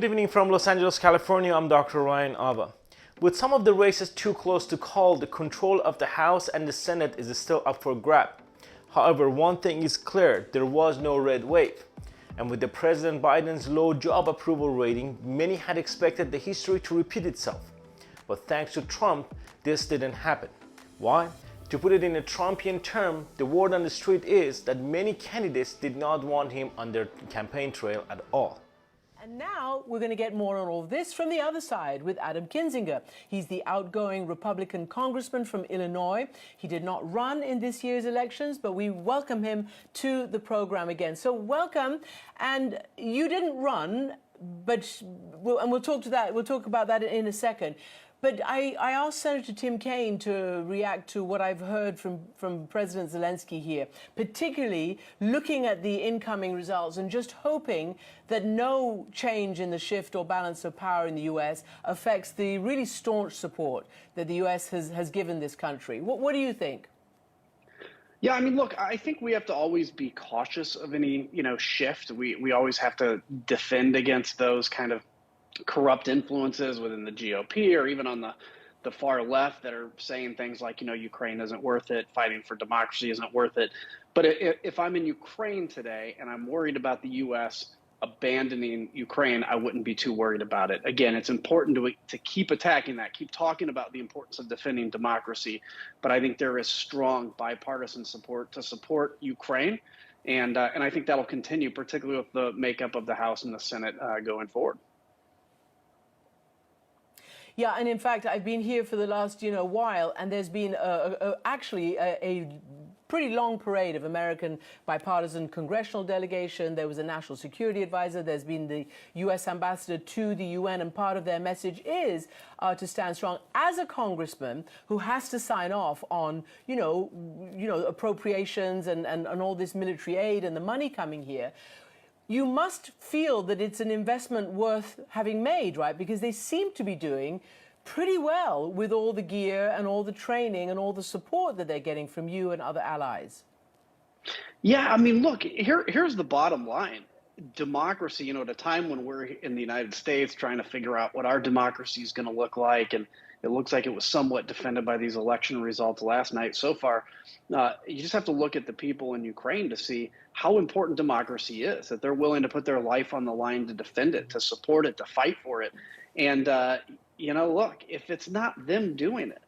Good evening from Los Angeles, California. I'm Dr. Ryan Ava. With some of the races too close to call, the control of the House and the Senate is still up for grab. However, one thing is clear, there was no red wave. And with the President Biden's low job approval rating, many had expected the history to repeat itself. But thanks to Trump, this didn't happen. Why? To put it in a Trumpian term, the word on the street is that many candidates did not want him on their campaign trail at all. And now we're going to get more on all of this from the other side with Adam Kinzinger. He's the outgoing Republican congressman from Illinois. He did not run in this year's elections, but we welcome him to the program again. So welcome. And you didn't run, but we'll talk about that in a second. But I asked Senator Tim Kaine to react to what I've heard from President Zelensky here, particularly looking at the incoming results and just hoping that no change in the shift or balance of power in the U.S. affects the really staunch support that the U.S. has given this country. What do you think? Yeah, I mean, look, I think we have to always be cautious of any, shift. We always have to defend against those kind of corrupt influences within the GOP or even on the far left that are saying things like, Ukraine isn't worth it, fighting for democracy isn't worth it. But if I'm in Ukraine today and I'm worried about the U.S. abandoning Ukraine, I wouldn't be too worried about it. Again, it's important to keep attacking that, keep talking about the importance of defending democracy. But I think there is strong bipartisan support to support Ukraine. And I think that'll continue, particularly with the makeup of the House and the Senate going forward. Yeah, and in fact, I've been here for the last, while, and there's been actually a pretty long parade of American bipartisan congressional delegation. There was a national security advisor. There's been the U.S. ambassador to the UN, and part of their message is to stand strong. As a congressman who has to sign off on, appropriations and all this military aid and the money coming here, you must feel that it's an investment worth having made, right? Because they seem to be doing pretty well with all the gear and all the training and all the support that they're getting from you and other allies. Yeah, I mean, look, here's the bottom line. Democracy, at a time when we're in the United States trying to figure out what our democracy is going to look like, and it looks like it was somewhat defended by these election results last night so far, you just have to look at the people in Ukraine to see how important democracy is, that they're willing to put their life on the line to defend it, to support it, to fight for it. And, look, if it's not them doing it,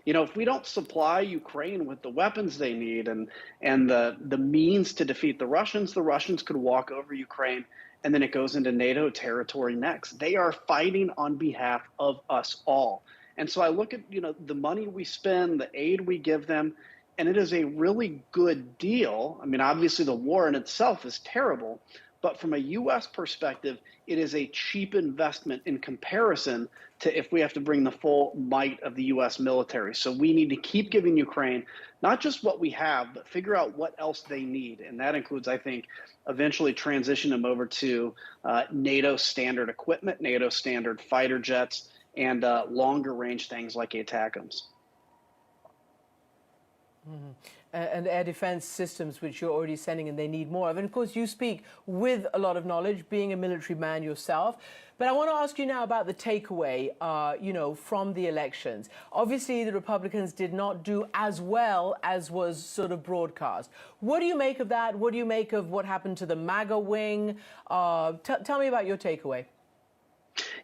if we don't supply Ukraine with the weapons they need and the means to defeat the Russians could walk over Ukraine, and then it goes into NATO territory next. They are fighting on behalf of us all. And so I look at, the money we spend, the aid we give them, and it is a really good deal. I mean, obviously the war in itself is terrible, but from a U.S. perspective, it is a cheap investment in comparison to if we have to bring the full might of the U.S. military. So we need to keep giving Ukraine not just what we have, but figure out what else they need. And that includes, I think, eventually transition them over to NATO standard equipment, NATO standard fighter jets, and longer range things like ATACMS. Mm-hmm. And air defense systems, which you're already sending, and they need more of. And of course, you speak with a lot of knowledge, being a military man yourself. But I want to ask you now about the takeaway, from the elections. Obviously, the Republicans did not do as well as was sort of broadcast. What do you make of that? What do you make of what happened to the MAGA wing? Tell me about your takeaway.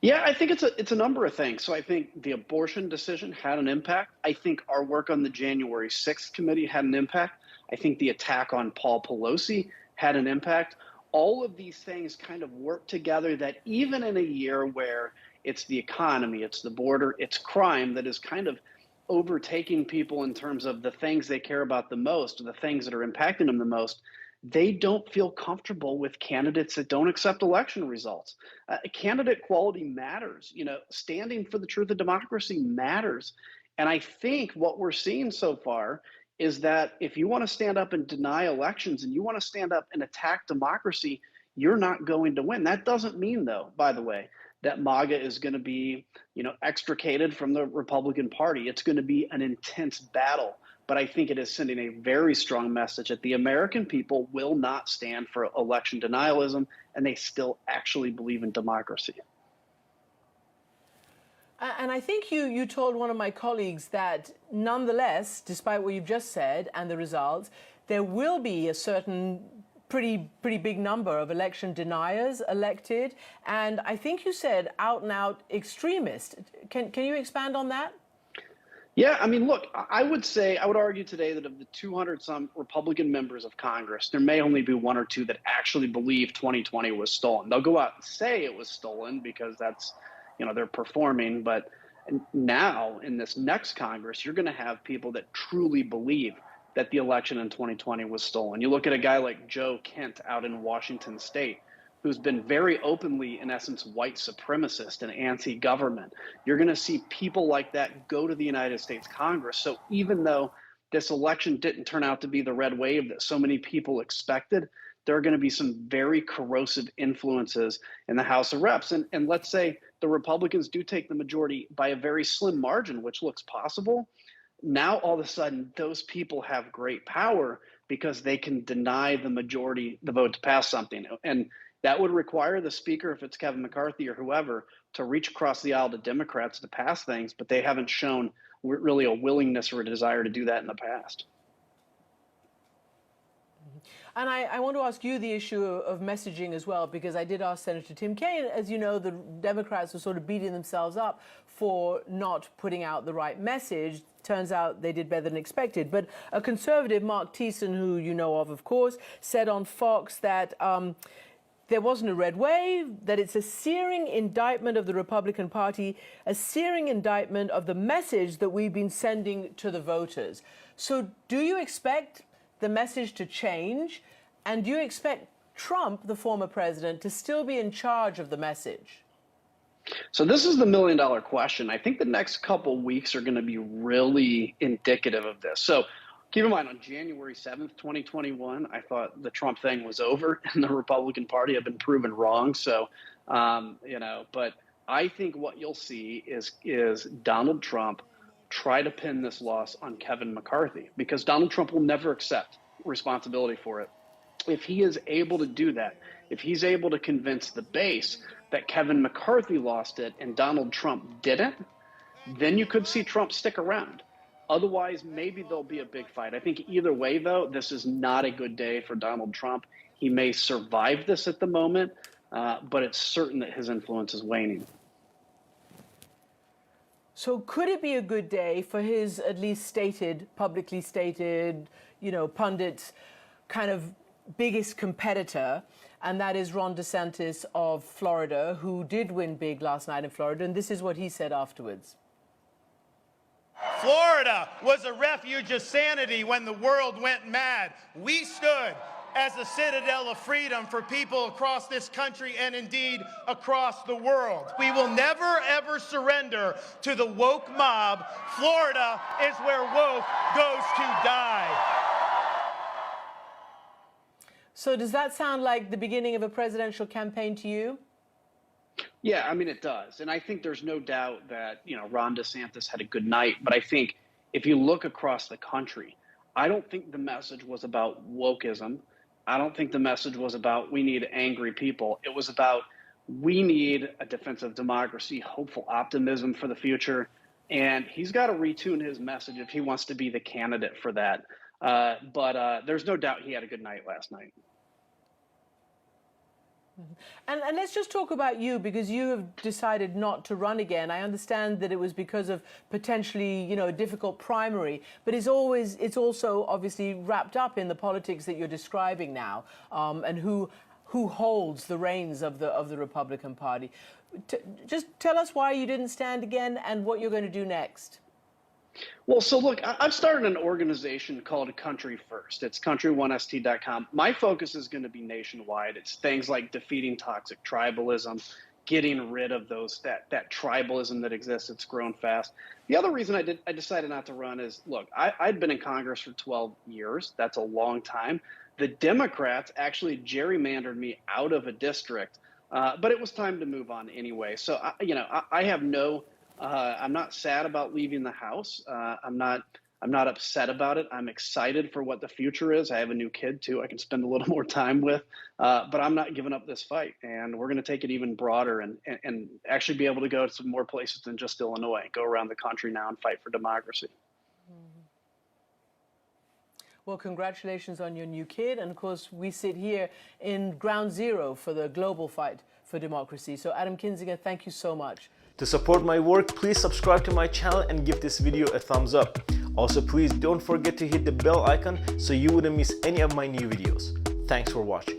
Yeah, I think it's a number of things. So I think the abortion decision had an impact. I think our work on the January 6th committee had an impact. I think the attack on Paul Pelosi had an impact. All of these things kind of work together that even in a year where it's the economy, it's the border, it's crime that is kind of overtaking people in terms of the things they care about the most, or the things that are impacting them the most, they don't feel comfortable with candidates that don't accept election results. Candidate quality matters. Standing for the truth of democracy matters. And I think what we're seeing so far is that if you want to stand up and deny elections and you want to stand up and attack democracy, you're not going to win. That doesn't mean, though, by the way, that MAGA is going to be, extricated from the Republican Party. It's going to be an intense battle. But I think it is sending a very strong message that the American people will not stand for election denialism, and they still actually believe in democracy. And I think you told one of my colleagues that nonetheless, despite what you've just said and the results, there will be a certain pretty big number of election deniers elected. And I think you said out and out extremist. Can you expand on that? Yeah, I mean, look, I would argue today that of the 200 some Republican members of Congress, there may only be one or two that actually believe 2020 was stolen. They'll go out and say it was stolen because that's, they're performing. But now in this next Congress, you're going to have people that truly believe that the election in 2020 was stolen. You look at a guy like Joe Kent out in Washington State, who's been very openly, in essence, white supremacist and anti-government. You're going to see people like that go to the United States Congress. So even though this election didn't turn out to be the red wave that so many people expected, there are going to be some very corrosive influences in the House of Reps. And let's say the Republicans do take the majority by a very slim margin, which looks possible. Now, all of a sudden, those people have great power because they can deny the majority the vote to pass something. And that would require the speaker, if it's Kevin McCarthy or whoever, to reach across the aisle to Democrats to pass things, but they haven't shown really a willingness or a desire to do that in the past. And I want to ask you the issue of messaging as well, because I did ask Senator Tim Kaine. As you know, the Democrats were sort of beating themselves up for not putting out the right message. Turns out they did better than expected. But a conservative, Mark Thiessen, who you know of course, said on Fox that there wasn't a red wave, that it's a searing indictment of the Republican Party, a searing indictment of the message that we've been sending to the voters. So do you expect the message to change? And do you expect Trump, the former president, to still be in charge of the message? So this is the million-dollar question. I think the next couple weeks are going to be really indicative of this. So keep in mind, on January 7th, 2021, I thought the Trump thing was over and the Republican Party had been proven wrong. So, but I think what you'll see is Donald Trump try to pin this loss on Kevin McCarthy, because Donald Trump will never accept responsibility for it. If he is able to do that, if he's able to convince the base that Kevin McCarthy lost it and Donald Trump didn't, then you could see Trump stick around. Otherwise, maybe there'll be a big fight. I think either way, though, this is not a good day for Donald Trump. He may survive this at the moment, but it's certain that his influence is waning. So could it be a good day for his at least publicly stated, pundits kind of biggest competitor, and that is Ron DeSantis of Florida, who did win big last night in Florida, and this is what he said afterwards. Florida was a refuge of sanity when the world went mad. We stood as a citadel of freedom for people across this country and indeed across the world. We will never, ever surrender to the woke mob. Florida is where woke goes to die. So does that sound like the beginning of a presidential campaign to you? Yeah, I mean, it does. And I think there's no doubt that, Ron DeSantis had a good night. But I think if you look across the country, I don't think the message was about wokeism. I don't think the message was about we need angry people. It was about we need a defensive democracy, hopeful optimism for the future. And he's got to retune his message if he wants to be the candidate for that. But there's no doubt he had a good night last night. And let's just talk about you, because you have decided not to run again. I understand that it was because of potentially, a difficult primary, but it's also obviously wrapped up in the politics that you're describing now, and who holds the reins of the Republican Party. Just tell us why you didn't stand again and what you're going to do next. Well, so look, I've started an organization called Country First. It's country1st.com. My focus is going to be nationwide. It's things like defeating toxic tribalism, getting rid of that tribalism that exists. It's grown fast. The other reason I decided not to run is, look, I'd been in Congress for 12 years. That's a long time. The Democrats actually gerrymandered me out of a district, but it was time to move on anyway. So, I have no. I'm not sad about leaving the House. I'm not I'm not upset about it. I'm excited for what the future is. I have a new kid too. I can spend a little more time with, but I'm not giving up this fight. And we're going to take it even broader and actually be able to go to some more places than just Illinois. Go around the country now and fight for democracy. Well, congratulations on your new kid. And of course, we sit here in ground zero for the global fight for democracy. So Adam Kinzinger, thank you so much. To support my work, please subscribe to my channel and give this video a thumbs up. Also, please don't forget to hit the bell icon so you wouldn't miss any of my new videos. Thanks for watching.